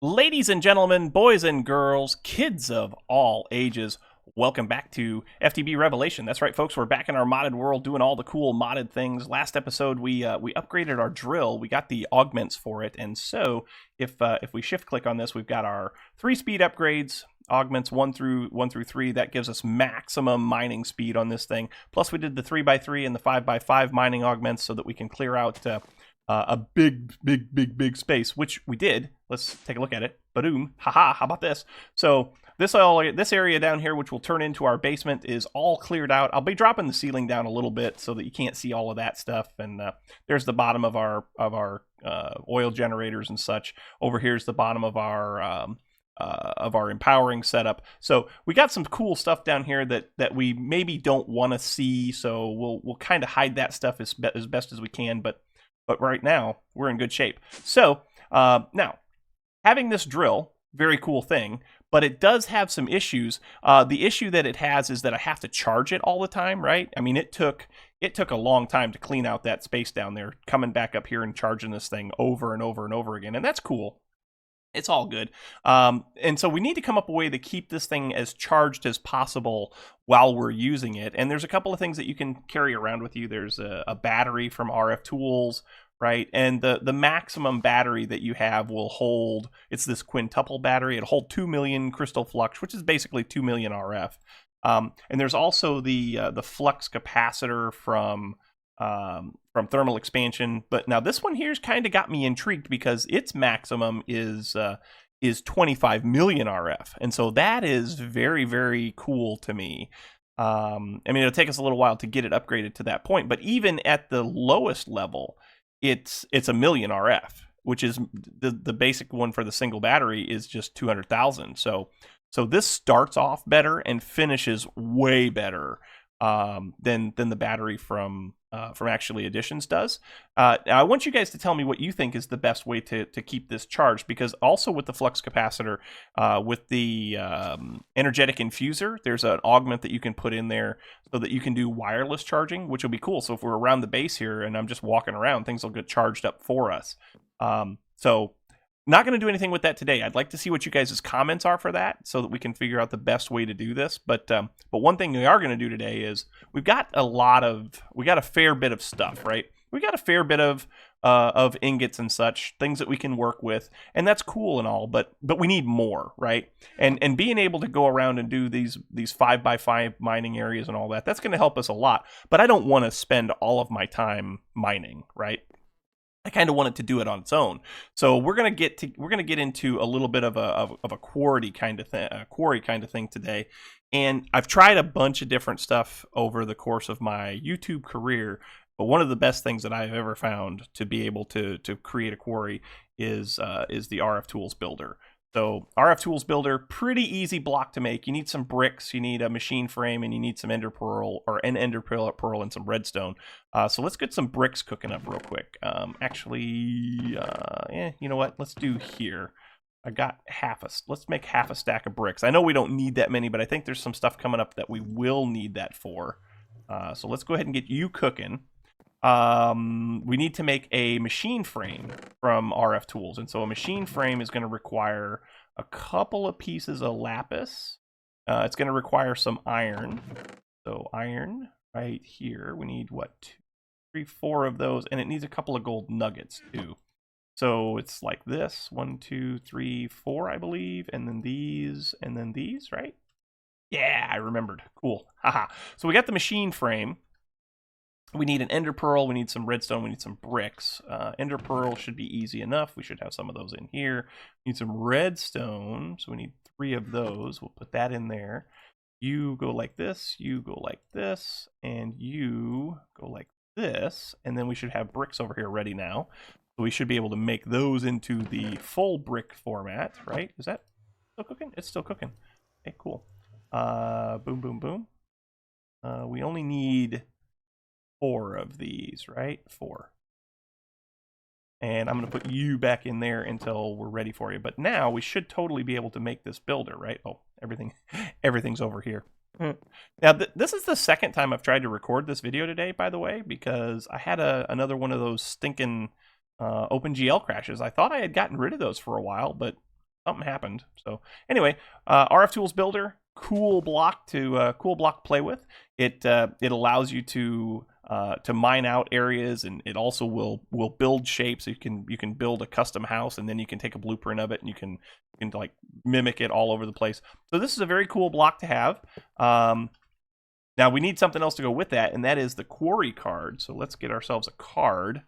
Ladies and gentlemen, boys and girls, kids of all ages, welcome back to FTB Revelation. That's right, folks. We're back in our modded world doing all the cool modded things. Last episode, we upgraded our drill. We got the augments for it. And so if we shift click on this, we've got our 3-speed upgrades, augments 1 through 3. That gives us maximum mining speed on this thing. Plus, we did the 3x3 and the 5x5 mining augments so that we can clear out a big space, which we did. Let's take a look at it. Boom. Haha, how about this? So this area down here, which will turn into our basement, is all cleared out. I'll be dropping the ceiling down a little bit so that you can't see all of that stuff. And there's the bottom of our oil generators and such. Over here's the bottom of our empowering setup. So we got some cool stuff down here that we maybe don't want to see. So we'll kind of hide that stuff as best as we can. But right now we're in good shape. So now, having this drill, very cool thing, but it does have some issues. The issue that it has is that I have to charge it all the time, right? I mean, it took a long time to clean out that space down there, coming back up here and charging this thing over and over and over again, and that's cool. It's all good. And so we need to come up with a way to keep this thing as charged as possible while we're using it. And there's a couple of things that you can carry around with you. There's a battery from RF Tools, right? And the maximum battery that you have will hold, it's this quintuple battery. It'll hold 2 million crystal flux, which is basically 2 million RF. And there's also the flux capacitor from thermal expansion. But now this one here's kind of got me intrigued because its maximum is 25 million RF. And so that is very, very cool to me. I mean, it'll take us a little while to get it upgraded to that point, but even at the lowest level, it's a million RF, which is the basic one for the single battery is just 200,000. So this starts off better and finishes way better than the battery from actually Additions does. Now I want you guys to tell me what you think is the best way to keep this charged, because also with the flux capacitor, with the energetic infuser, there's an augment that you can put in there so that you can do wireless charging, which will be cool. So if we're around the base here and I'm just walking around, things will get charged up for us. So not going to do anything with that today. I'd like to see what you guys' comments are for that so that we can figure out the best way to do this. But one thing we are going to do today is we got a fair bit of stuff, right? We got a fair bit of ingots and such, things that we can work with, and that's cool and all, but we need more, right? And being able to go around and do these 5x5 mining areas and all that, that's going to help us a lot. But I don't want to spend all of my time mining, right? I kind of want it to do it on its own. So we're gonna get into a little bit of a quarry kind of thing today. And I've tried a bunch of different stuff over the course of my YouTube career, but one of the best things that I've ever found to be able to create a quarry is the RF Tools Builder. So RF Tools Builder, pretty easy block to make. You need some bricks, you need a machine frame, and you need some ender pearl and some redstone. So let's get some bricks cooking up real quick. You know what? Let's do here. I got let's make half a stack of bricks. I know we don't need that many, but I think there's some stuff coming up that we will need that for. So let's go ahead and get you cooking. We need to make a machine frame from RF Tools. And so a machine frame is going to require a couple of pieces of lapis. It's going to require some iron. So iron right here. We need, 2, 3, 4 of those. And it needs a couple of gold nuggets too. So it's like this. 1, 2, 3, 4, I believe. And then these, right? Yeah, I remembered. Cool. Haha. So we got the machine frame. We need an ender pearl, we need some redstone, we need some bricks. Ender pearl should be easy enough. We should have some of those in here. We need some redstone, so we need 3 of those. We'll put that in there. You go like this, you go like this, and you go like this. And then we should have bricks over here ready now. So we should be able to make those into the full brick format, right? Is that still cooking? It's still cooking. Okay, cool. Boom, boom, boom. We only need 4 of these, right? 4. And I'm going to put you back in there until we're ready for you. But now we should totally be able to make this builder, right? Oh, everything's over here. Now, this is the second time I've tried to record this video today, by the way, because I had another one of those stinking OpenGL crashes. I thought I had gotten rid of those for a while, but something happened. So anyway, RF Tools Builder, cool block to play with. It allows you to mine out areas, and it also will build shapes. So you can build a custom house, and then you can take a blueprint of it, and you can like mimic it all over the place. So this is a very cool block to have. Now we need something else to go with that, and that is the Quarry Card. So let's get ourselves a card.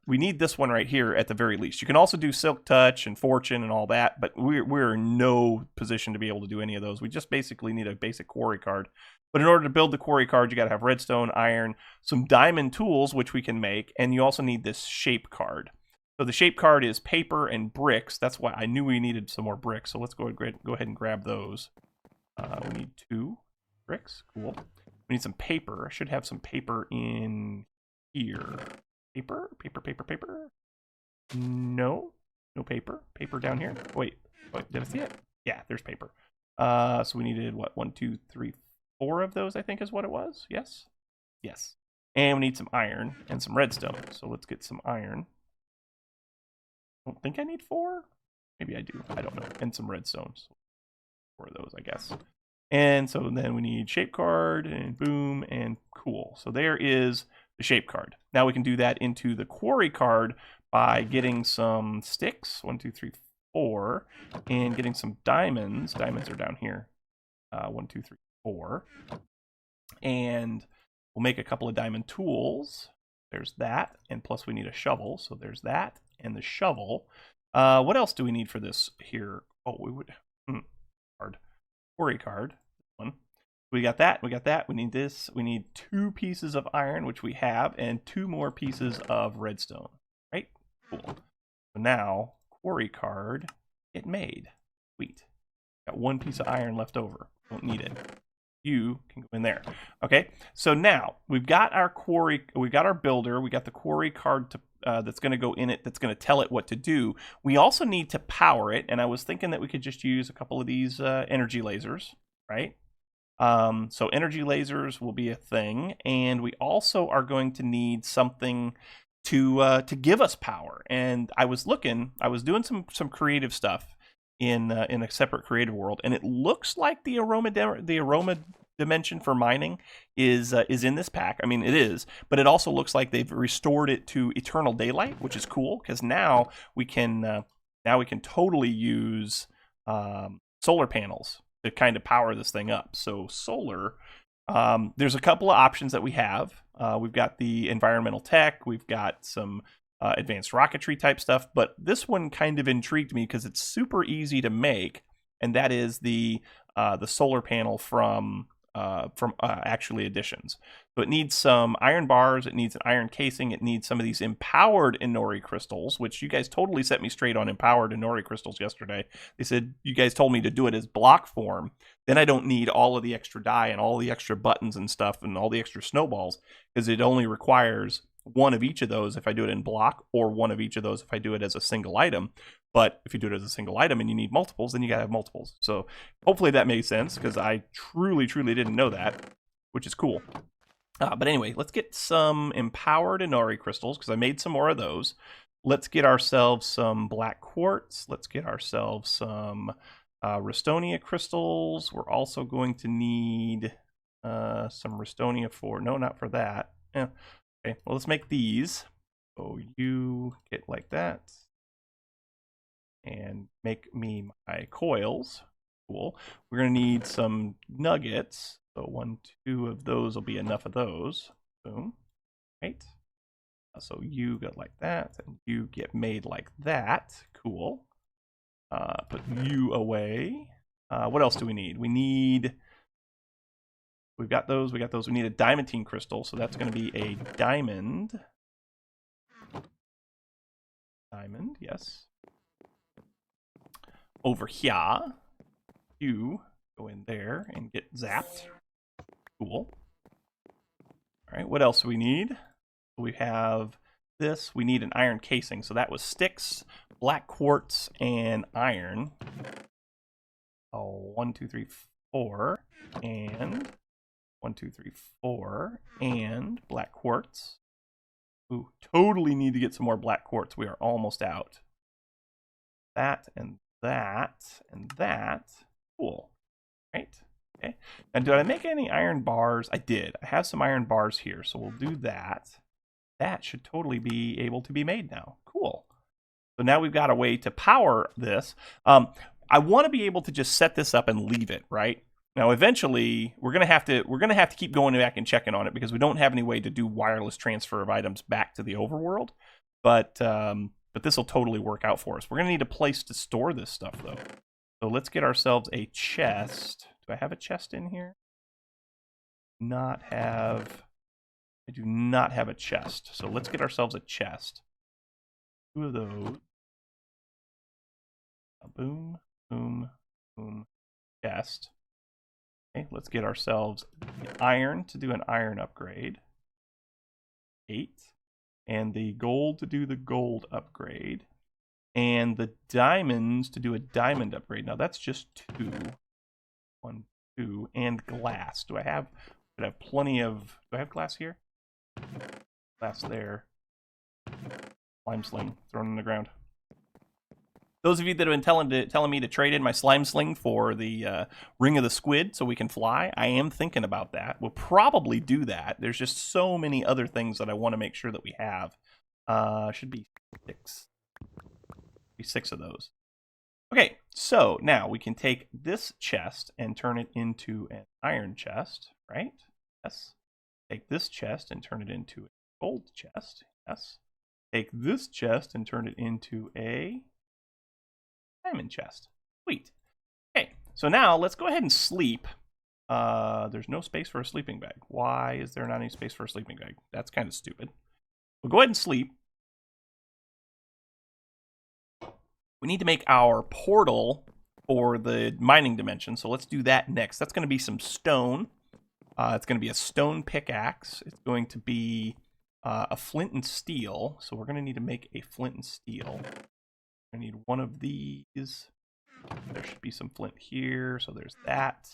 We need this one right here at the very least. You can also do Silk Touch and Fortune and all that, but we're in no position to be able to do any of those. We just basically need a basic Quarry Card. But in order to build the Quarry Card, you got to have redstone, iron, some diamond tools, which we can make, and you also need this Shape Card. So the Shape Card is paper and bricks. That's why I knew we needed some more bricks. So let's go ahead and grab those. We need 2 bricks. Cool. We need some paper. I should have some paper in here. Paper? No paper. Paper down here. Wait, did I see it? Yeah, there's paper. So we needed what? 1, 2, 3, 4 of those, I think is what it was. Yes. And we need some iron and some redstone. So let's get some iron. I don't think I need 4. Maybe I do. I don't know. And some redstone. So 4 of those, I guess. And so then we need Shape Card, and boom, and cool. So there is the Shape Card. Now we can do that into the Quarry Card by getting some sticks, 1, 2, 3, 4, and getting some diamonds. Diamonds are down here. 1, 2, 3, 4. And we'll make a couple of diamond tools. There's that, and plus we need a shovel. So there's that and the shovel. What else do we need for this here? Oh, we would Quarry Card. One. We got that. We need this. We need 2 pieces of iron, which we have, and 2 more pieces of redstone. Right? Cool. So now, Quarry Card, get made. Sweet. Got 1 piece of iron left over. Don't need it. You can go in there. Okay. So now we've got our builder. We got the Quarry Card to that's going to go in it. That's going to tell it what to do. We also need to power it, and I was thinking that we could just use a couple of these energy lasers, right? So energy lasers will be a thing, and we also are going to need something to give us power. And I was doing some creative stuff in a separate creative world, and it looks like the aroma dimension for mining is in this pack. I mean, it is, but it also looks like they've restored it to eternal daylight, which is cool because now we can totally use solar panels to kind of power this thing up. So solar, there's a couple of options that we have. We've got the environmental tech, we've got some advanced rocketry type stuff, but this one kind of intrigued me because it's super easy to make, and that is the solar panel from actually additions. So it needs some iron bars, it needs an iron casing, it needs some of these empowered Inori crystals, which you guys totally set me straight on empowered Inori crystals yesterday. They said you guys told me to do it as block form. Then I don't need all of the extra dye and all the extra buttons and stuff and all the extra snowballs, because it only requires 1 of each of those if I do it in block, or 1 of each of those if I do it as a single item. But if you do it as a single item and you need multiples, then you gotta have multiples. So hopefully that made sense, because I truly didn't know that, which is cool. But anyway, let's get some empowered Inori crystals, because I made some more of those. Let's get ourselves some black quartz. Let's get ourselves some Restonia crystals. We're also going to need some Restonia for, no, not for that. Okay, well, let's make these. So you get like that. And make me my coils. Cool. We're going to need some nuggets. So 1, 2 of those will be enough of those. Boom. Right. So you go like that, and you get made like that. Cool. Put you away. What else do we need? We've got those. We need a diamantine crystal, so that's going to be a diamond. Diamond, yes. Over here, you go in there and get zapped. Cool. All right, what else do we need? We have this. We need an iron casing, so that was sticks, black quartz, and iron. Oh, 1, 2, 3, 4, and 1, 2, 3, 4, and black quartz. Ooh, totally need to get some more black quartz. We are almost out. That and that, and that. Cool. Right? Okay. And did I make any iron bars? I did. I have some iron bars here, so we'll do that. That should totally be able to be made now. Cool. So now we've got a way to power this. I want to be able to just set this up and leave it, right? Now, eventually, we're gonna have to keep going back and checking on it because we don't have any way to do wireless transfer of items back to the overworld. But this will totally work out for us. We're gonna need a place to store this stuff though. So let's get ourselves a chest. Do I have a chest in here? I do not have a chest. So let's get ourselves a chest. 2 of those. Boom, boom, boom, chest. Okay, let's get ourselves the iron to do an iron upgrade. 8. And the gold to do the gold upgrade. And the diamonds to do a diamond upgrade. Now that's just 2. 1, 2, and glass. Do I have plenty of... Do I have glass here? Glass there. Slime sling thrown on the ground. Those of you that have been telling me to trade in my slime sling for the ring of the squid so we can fly, I am thinking about that. We'll probably do that. There's just so many other things that I want to make sure that we have. Should be 6. Be 6 of those. Okay, so now we can take this chest and turn it into an iron chest, right? Yes. Take this chest and turn it into a gold chest. Yes. Take this chest and turn it into a diamond chest. Sweet. Okay, so now let's go ahead and sleep. There's no space for a sleeping bag. Why is there not any space for a sleeping bag? That's kind of stupid. We'll go ahead and sleep. We need to make our portal for the mining dimension, so let's do that next. That's going to be some stone. It's going to be a stone pickaxe. It's going to be a flint and steel, so we're going to need to make a flint and steel. I need one of these. There should be some flint here, so there's that.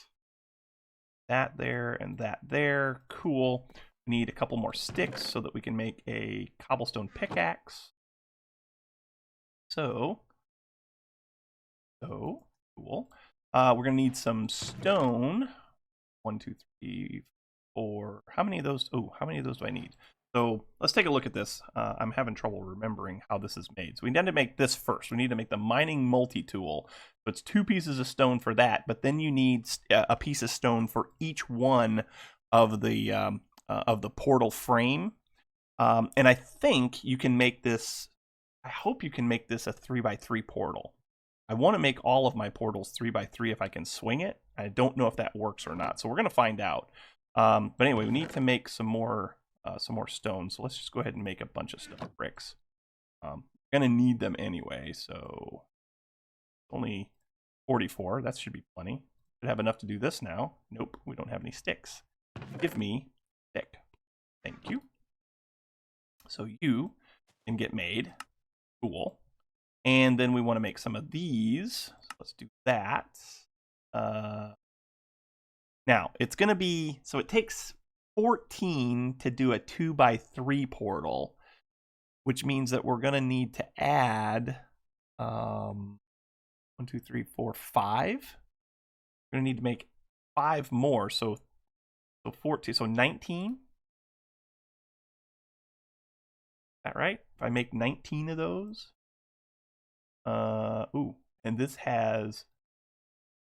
That there, and that there. Cool. We need a couple more sticks so that we can make a cobblestone pickaxe. So cool. We're going to need some stone. 1, 2, 3, 4. How many of those? Oh, how many of those do I need? So let's take a look at this. I'm having trouble remembering how this is made. So we need to make this first. We need to make the mining multi-tool. So it's 2 pieces of stone for that, but then you need a piece of stone for each one of the portal frame. And I think you can make this, I hope you can make this a 3x3 portal. I want to make all of my portals 3x3 if I can swing it. I don't know if that works or not, so we're going to find out. But anyway, we need to make some more stone. So let's just go ahead and make a bunch of stone bricks. We're going to need them anyway, so only 44. That should be plenty. Should have enough to do this now. Nope, we don't have any sticks. Give me stick. Thank you. So you can get made. Cool. And then we want to make some of these. So let's do that. Now, it's going to be... So it takes 14 to do a 2x3 portal, which means that we're going to need to add 1, 2, 3, 4, 5. We're going to need to make 5 more, so 14, so 19. Is that right? If I make 19 of those, ooh, and this has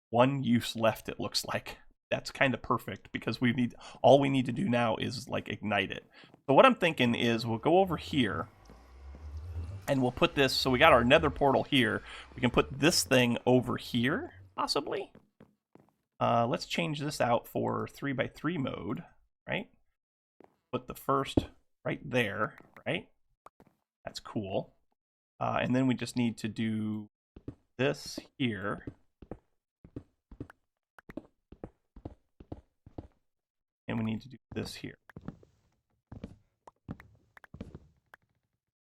1 use left, it looks like. That's kind of perfect because all we need to do now is like ignite it. So what I'm thinking is we'll go over here and we'll put this, so we got our nether portal here. We can put this thing over here, possibly. Let's change this out for 3x3 mode, right? Put the first right there, right? That's cool. And then we just need to do this here. And we need to do this here.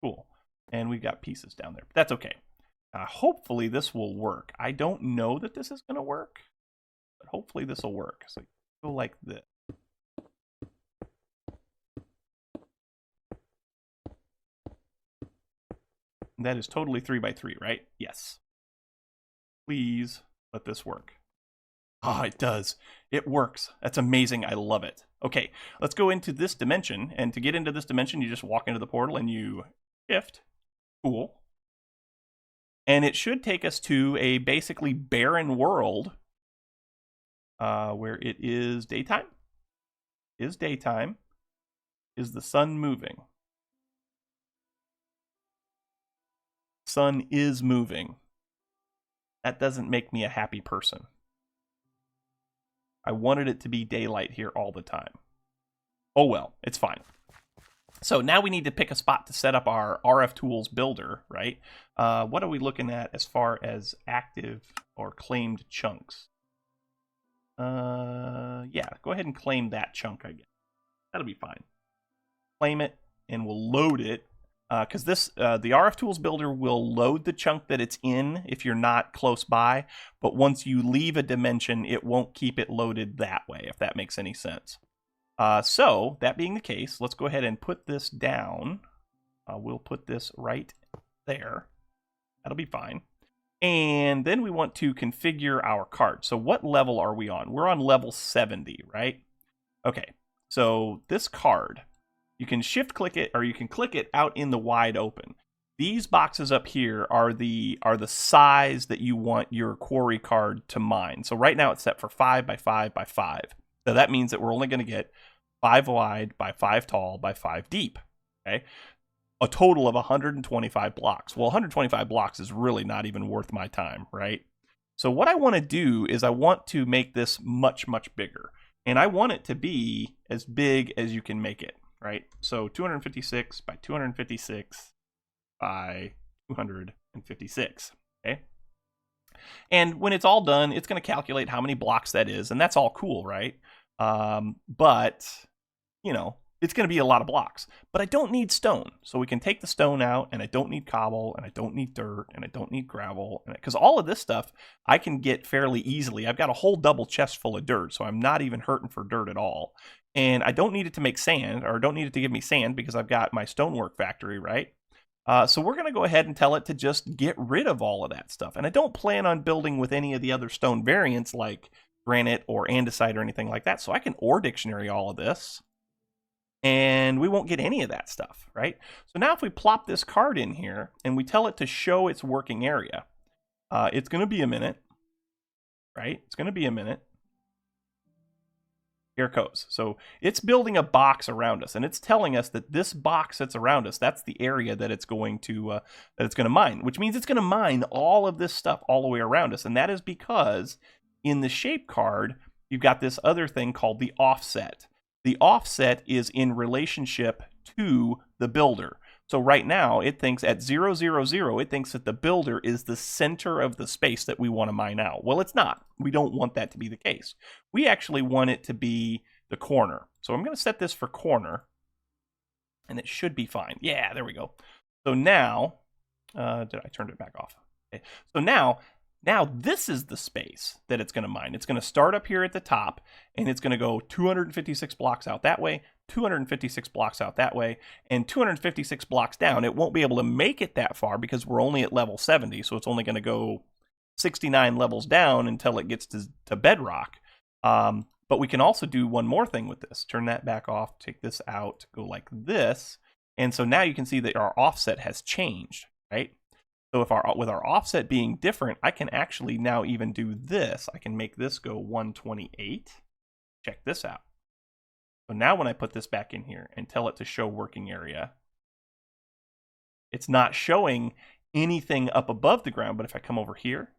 Cool. And we've got pieces down there. But that's okay. Hopefully this will work. I don't know that this is going to work, but hopefully this will work. So go like this. That is totally 3x3, right? Yes. Please let this work. Ah, it does. It works. That's amazing. I love it. Okay, let's go into this dimension. And to get into this dimension, you just walk into the portal and you shift. Cool. And it should take us to a basically barren world where it is daytime. Is daytime. Is the sun moving? Sun is moving. That doesn't make me a happy person. I wanted it to be daylight here all the time. Oh well, it's fine. So now we need to pick a spot to set up our RF Tools builder, right? What are we looking at as far as active or claimed chunks? Yeah, go ahead and claim that chunk, I guess. That'll be fine. Claim it, and we'll load it. Because the RF Tools builder will load the chunk that it's in if you're not close by, but once you leave a dimension, it won't keep it loaded that way, if that makes any sense. So, that being the case, let's go ahead and put this down. We'll put this right there. That'll be fine. And then we want to configure our card. So what level are we on? We're on level 70, right? Okay, so this card, you can shift click it, or you can click it out in the wide open. These boxes up here are the size that you want your quarry card to mine. So right now it's set for 5 by 5 by 5. So that means that we're only going to get 5 wide by 5 tall by 5 deep. Okay, a total of 125 blocks. Well, 125 blocks is really not even worth my time, right? So what I want to do is I want to make this much, much bigger. And I want it to be as big as you can make it, right? So 256 by 256 by 256, okay? And when it's all done, it's going to calculate how many blocks that is, and that's all cool, right? But, you know, it's going to be a lot of blocks. But I don't need stone, so we can take the stone out, and I don't need cobble, and I don't need dirt, and I don't need gravel, because all of this stuff I can get fairly easily. I've got a whole double chest full of dirt, so I'm not even hurting for dirt at all. And I don't need it to make sand, or don't need it to give me sand, because I've got my stonework factory, right? So we're going to go ahead and tell it to just get rid of all of that stuff. And I don't plan on building with any of the other stone variants like granite or andesite or anything like that. So I can ore dictionary all of this, and we won't get any of that stuff, right? So now if we plop this card in here and we tell it to show its working area, it's going to be a minute, right? It's going to be a minute. Here it goes. So it's building a box around us, and it's telling us that this box that's around us, that's the area that it's going to mine, which means it's going to mine all of this stuff all the way around us. And that is because in the shape card, you've got this other thing called the offset. The offset is in relationship to the builder. So right now, it thinks at 0, 0, 0, it thinks that the builder is the center of the space that we want to mine out. Well, it's not. We don't want that to be the case. We actually want it to be the corner. So I'm going to set this for corner, and it should be fine. Yeah, there we go. So now, did I turn it back off? Okay. So now this is the space that it's going to mine. It's going to start up here at the top, and it's going to go 256 blocks out that way, 256 blocks out that way, and 256 blocks down. It won't be able to make it that far because we're only at level 70, so it's only going to go 69 levels down until it gets to bedrock. But we can also do one more thing with this. Turn that back off, take this out, go like this, and so now you can see that our offset has changed, right? So with our offset being different, I can actually now even do this. I can make this go 128. Check this out. So now when I put this back in here and tell it to show working area, it's not showing anything up above the ground, but if I come over here,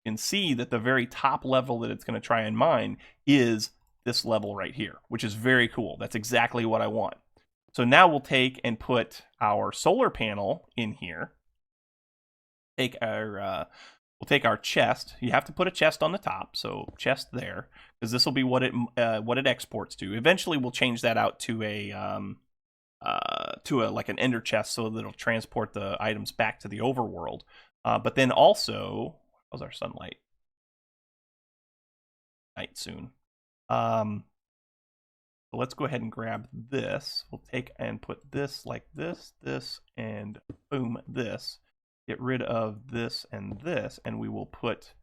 you can see that the very top level that it's going to try and mine is this level right here, which is very cool. That's exactly what I want. So now we'll take and put our solar panel in here. We'll take our chest. You have to put a chest on the top, so chest there, because this will be what it exports to. Eventually, we'll change that out to like an ender chest, so that it'll transport the items back to the overworld. But then also, how's our sunlight? Night soon. So let's go ahead and grab this. We'll take and put this like this, and boom, this. get rid of this, and we will put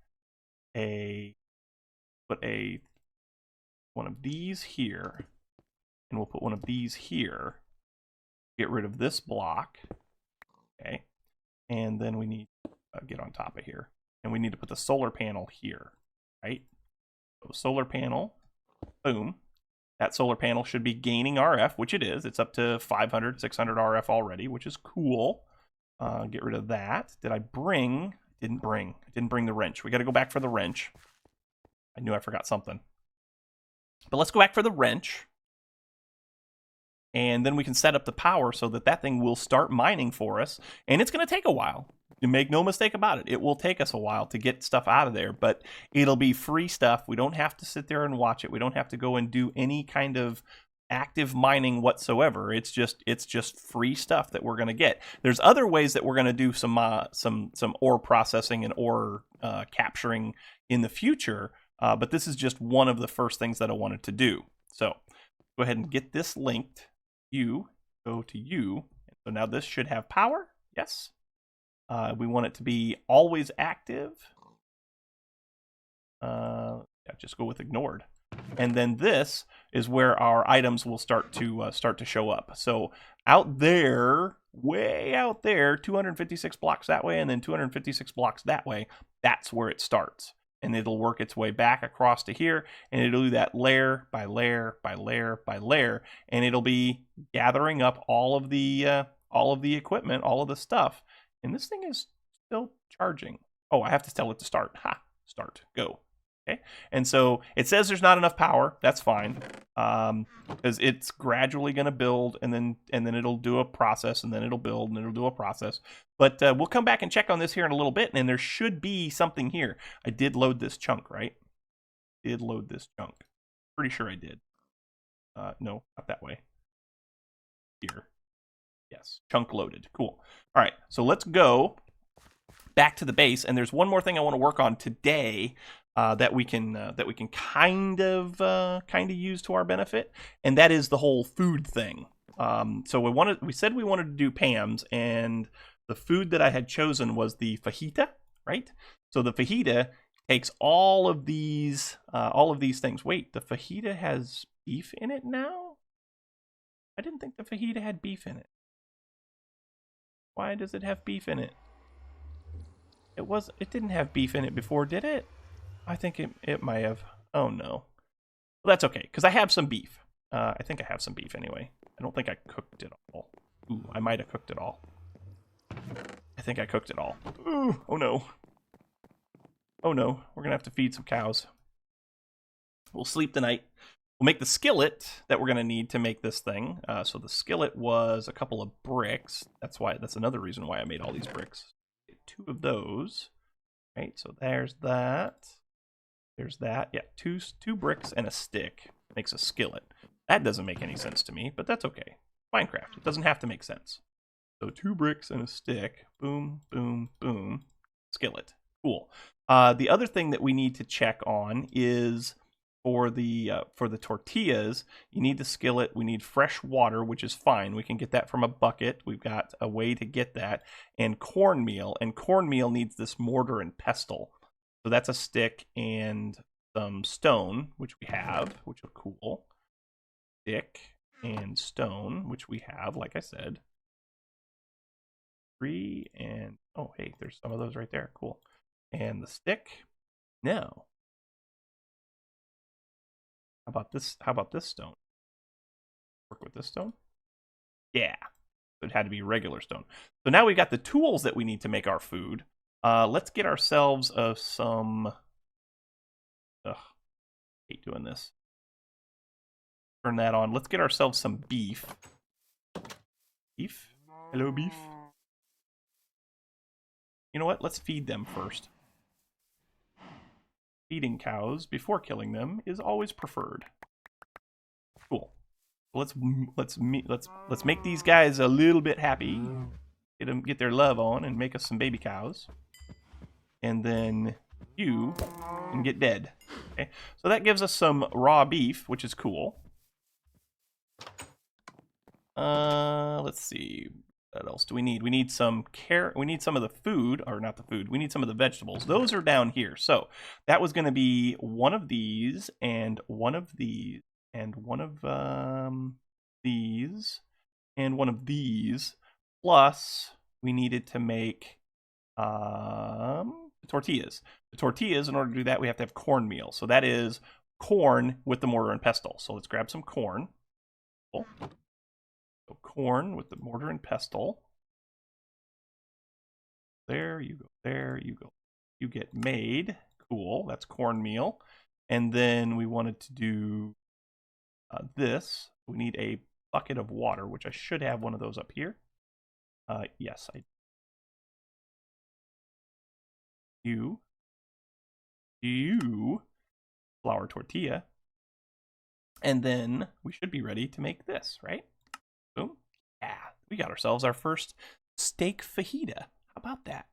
one of these here, and we'll put one of these here. Get rid of this block, okay, and then we need to get on top of here, and we need to put the solar panel here, right? So solar panel, boom. That solar panel should be gaining RF, which it is. It's up to 500, 600 RF already, which is cool. Get rid of that. Did I bring? I didn't bring the wrench. We got to go back for the wrench. I knew I forgot something. But let's go back for the wrench. And then we can set up the power so that that thing will start mining for us. And it's going to take a while. You make no mistake about it. It will take us a while to get stuff out of there, but it'll be free stuff. We don't have to sit there and watch it. We don't have to go and do any kind of active mining whatsoever. It's just free stuff that we're going to get. There's other ways that we're going to do some ore processing and ore capturing in the future, but this is just one of the first things that I wanted to do. So go ahead and get this linked. You go to you. So now this should have power. Yes. We want it to be always active. Yeah, just go with ignored. And then this is where our items will start to show up. So out there, way out there, 256 blocks that way, and then 256 blocks that way. That's where it starts, and it'll work its way back across to here, and it'll do that layer by layer by layer by layer, and it'll be gathering up all of the equipment, all of the stuff. And this thing is still charging. Oh, I have to tell it to start. Ha! Start. Go. Okay. And so it says there's not enough power. That's fine, because it's gradually going to build, and then it'll do a process, and then it'll build, and it'll do a process. But we'll come back and check on this here in a little bit, and there should be something here. I did load this chunk, right? Did load this chunk. Pretty sure I did. No, not that way. Here. Yes, chunk loaded. Cool. All right, so let's go back to the base, and there's one more thing I want to work on today that we can kind of use to our benefit, and that is the whole food thing. So we said we wanted to do Pam's, and the food that I had chosen was the fajita, right? So the fajita takes all of these things. Wait, the fajita has beef in it now? I didn't think the fajita had beef in it. Why does it have beef in it? It didn't have beef in it before, did it? I think it might have. Oh no. Well, that's okay, because I have some beef. I think I have some beef anyway. I don't think I cooked it all. Ooh, I might have cooked it all. I think I cooked it all. Ooh, oh no. Oh no, we're gonna have to feed some cows. We'll sleep tonight. We'll make the skillet that we're going to need to make this thing. So the skillet was a couple of bricks. That's another reason why I made all these bricks. 2 of those. Right, so there's that. There's that. Yeah, two bricks and a stick makes a skillet. That doesn't make any sense to me, but that's okay. Minecraft, it doesn't have to make sense. So 2 bricks and a stick. Boom, boom, boom. Skillet. Cool. The other thing that we need to check on is for the tortillas, you need the skillet. We need fresh water, which is fine. We can get that from a bucket. We've got a way to get that. And cornmeal. And cornmeal needs this mortar and pestle. So that's a stick and some stone, which we have, which are cool. Stick and stone, which we have, like I said. 3 and... oh, hey, there's some of those right there. Cool. And the stick. No. How about this stone? Work with this stone? Yeah. It had to be regular stone. So now we've got the tools that we need to make our food. Let's get ourselves some... ugh, hate doing this. Turn that on. Let's get ourselves some beef. Beef? Hello, beef? You know what? Let's feed them first. Feeding cows before killing them is always preferred. Cool. Let's make these guys a little bit happy. Get their love on and make us some baby cows. And then you can get dead. Okay. So that gives us some raw beef, which is cool. Let's see. What else do we need? We need some carrot. We need some of the food, or not the food. We need some of the vegetables. Those are down here. So that was going to be one of these, and one of these, and one of these, and one of these. Plus, we needed to make tortillas. The tortillas, in order to do that, we have to have cornmeal. So that is corn with the mortar and pestle. So let's grab some corn. Cool. So corn with the mortar and pestle. There you go. There you go. You get made. Cool. That's cornmeal. And then we wanted to do this. We need a bucket of water, which I should have one of those up here. Yes, I do. Flour tortilla. And then we should be ready to make this, right? Boom. Yeah, we got ourselves our first steak fajita. How about that?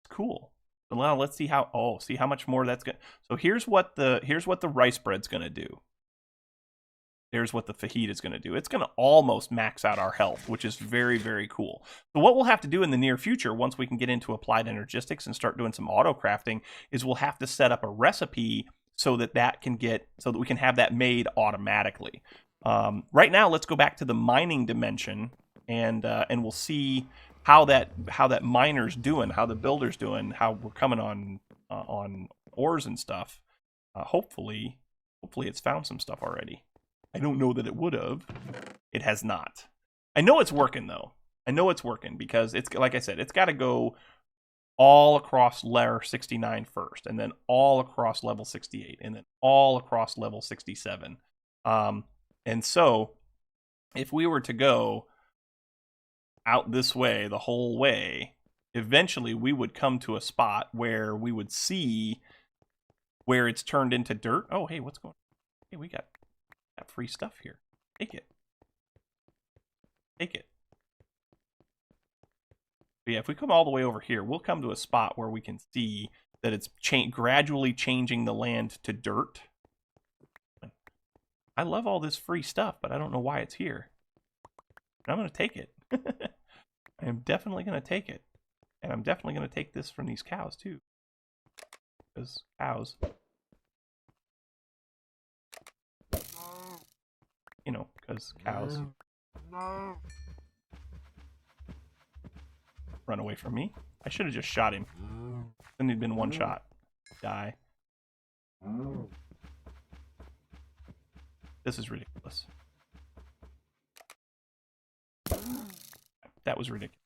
It's cool. So now let's see how, see how much more that's going to, so here's what the rice bread's going to do. Here's what the fajita is going to do. It's going to almost max out our health, which is very, very cool. So what we'll have to do in the near future, once we can get into applied energistics and start doing some auto crafting, is we'll have to set up a recipe so that we can have that made automatically. Right now, let's go back to the mining dimension, and we'll see how that miner's doing, how the builder's doing, how we're coming on ores and stuff. Hopefully it's found some stuff already. I don't know that it would have. It has not. I know it's working though. I know it's working because it's, like I said, it's got to go all across layer 69 first, and then all across level 68, and then all across level 67. And so if we were to go out this way the whole way, eventually we would come to a spot where we would see where it's turned into dirt. Oh, hey, what's going on? Hey, we got free stuff here. Take it. Take it. But yeah, if we come all the way over here, we'll come to a spot where we can see that it's gradually changing the land to dirt. I love all this free stuff, but I don't know why it's here. And I'm going to take it. I am definitely going to take it. And I'm definitely going to take this from these cows, too. Because cows... You know, because cows run away from me. I should have just shot him. Then he'd been one shot. Die. This is ridiculous. That was ridiculous.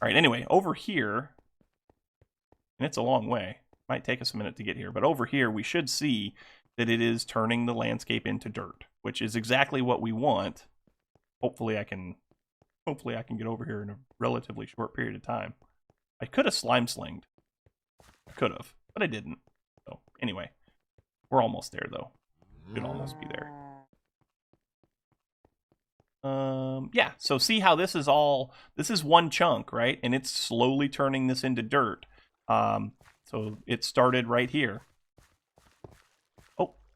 All right, anyway, over here, and it's a long way. Might take us a minute to get here, but over here we should see that it is turning the landscape into dirt, which is exactly what we want. Hopefully I can get over here in a relatively short period of time. I could have slime slinged. I could have, but I didn't. So anyway, we're almost there though. Should almost be there. Yeah, so see how this is one chunk, right? And it's slowly turning this into dirt. So it started right here.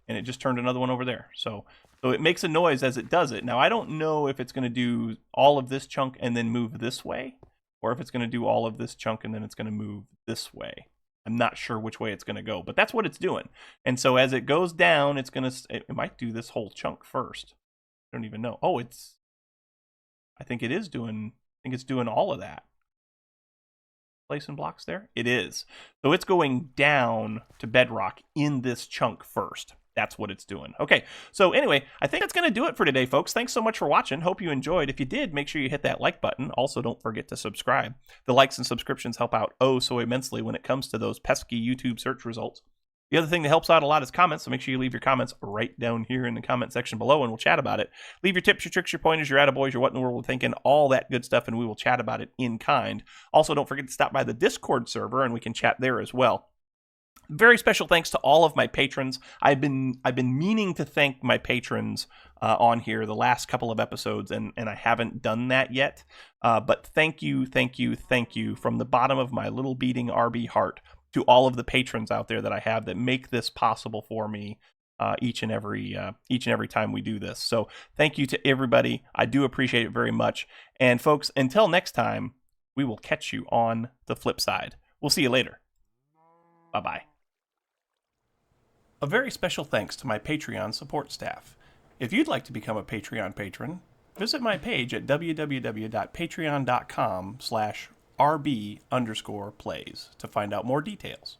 And it just turned another one over there. So it makes a noise as it does it. Now, I don't know if it's going to do all of this chunk and then move this way, or if it's going to do all of this chunk and then it's going to move this way. I'm not sure which way it's going to go, but that's what it's doing. And so as it goes down, it might do this whole chunk first. I don't even know. Oh, I think it's doing all of that. Placing blocks there? It is. So it's going down to bedrock in this chunk first. That's what it's doing. Okay, so anyway, I think that's going to do it for today, folks. Thanks so much for watching. Hope you enjoyed. If you did, make sure you hit that like button. Also, don't forget to subscribe. The likes and subscriptions help out oh so immensely when it comes to those pesky YouTube search results. The other thing that helps out a lot is comments, so make sure you leave your comments right down here in the comment section below, and we'll chat about it. Leave your tips, your tricks, your pointers, your attaboys, your what in the world we're thinking, all that good stuff, and we will chat about it in kind. Also, don't forget to stop by the Discord server, and we can chat there as well. Very special thanks to all of my patrons. I've been meaning to thank my patrons on here the last couple of episodes, and I haven't done that yet. But thank you from the bottom of my little beating RB heart to all of the patrons out there that I have that make this possible for me. each and every time we do this. So thank you to everybody. I do appreciate it very much. And folks, until next time, we will catch you on the flip side. We'll see you later. Bye-bye. A very special thanks to my Patreon support staff. If you'd like to become a Patreon patron, visit my page at www.patreon.com/RB_plays to find out more details.